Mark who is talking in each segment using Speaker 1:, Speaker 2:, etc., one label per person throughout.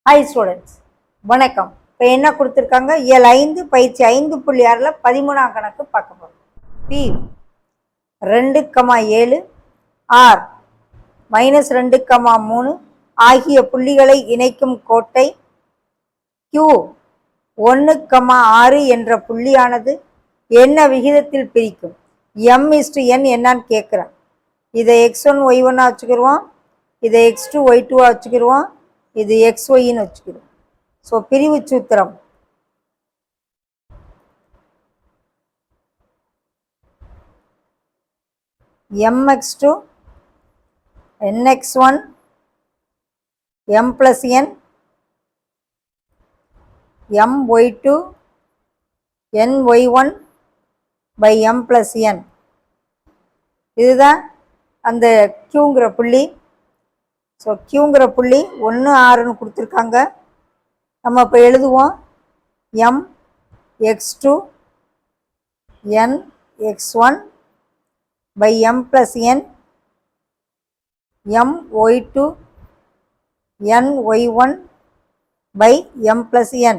Speaker 1: Hi students, வணக்கம். இப்போ என்ன கொடுத்துருக்காங்க? இயல் 5 பயிற்சி 5.6ல் 13ஆம் கணக்கு பார்க்க போகிறோம். பி 2,7 ஆர் -2,3 ஆகிய புள்ளிகளை இணைக்கும் கோட்டை Q 1,6 என்ற புள்ளியானது என்ன விகிதத்தில் பிரிக்கும்? M/N என்னன்னு கேட்குறேன். இதை x1 y1 வச்சுக்கிடுவோம், இதை x2 y2 வச்சுக்கிடுவோம், இது xyன்னு வச்சுக்கிறோம். ஸோ பிரிவு சூத்திரம் mx2 nx1 m plus n my2 ny1 by m plus n. இதுதான் அந்த Qங்கிற புள்ளி. ஸோ Qங்கிற புள்ளி 1, 6ன்னு கொடுத்துருக்காங்க. நம்ம இப்போ எழுதுவோம் m x2 n x1 by m plus n m y2 n y1 by m plus n.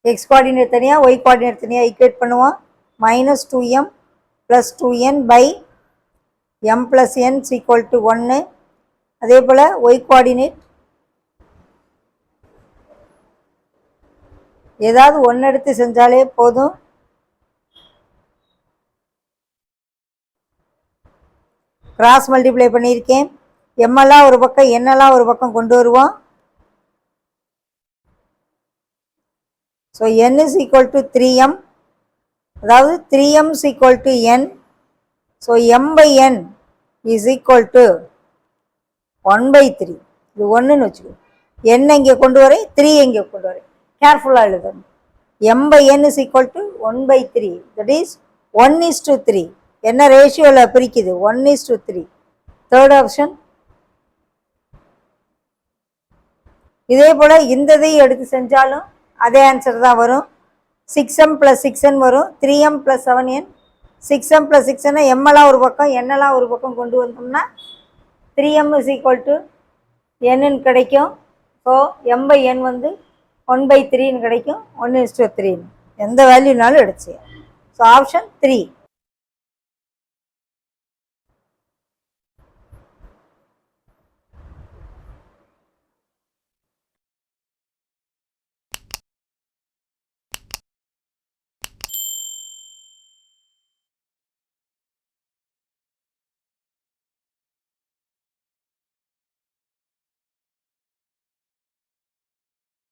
Speaker 1: x coordinate தனியாக y கோஆர்டினேட் தனியாக ஈக்குவேட் பண்ணுவோம். -2m plus 2n by m plus n is equal to 1. அதே போல் y coordinate ஏதாவது ஒன்று எடுத்து செஞ்சாலே போதும். Cross multiply பண்ணியிருக்கேன். எம்எல்லாம் ஒரு பக்கம் என்னெல்லாம் ஒரு பக்கம் கொண்டு வருவோம். So n is equal to 3m, அதாவது 3m is equal to n. So m by n is equal to 1/3. இது 1ன்னு வச்சுக்கோ. n இங்கே கொண்டு வரேன், 3 இங்கே கொண்டு வரேன். கேர்ஃபுல்லாக எழுதணும். m by n is equal to 1/3. that is 1:3. என்ன ரேஷியோவில் பிரிக்குது? 1:3. Third option. இதே போல் இந்த இதையும் எடுத்து செஞ்சாலும் அதே ஆன்சர் தான் வரும். 6m plus 6n வரும். 3m plus 7n. 6m plus 6n எம்எல்லாம் ஒரு பக்கம் என்னெல்லாம் ஒரு பக்கம் கொண்டு வந்தோம்னா 3m is equal to n கிடைக்கும். ஸோ m by n வந்து 1/3 கிடைக்கும். 1:3 எந்த வேல்யூனாலும் எடுத்து. So option 3.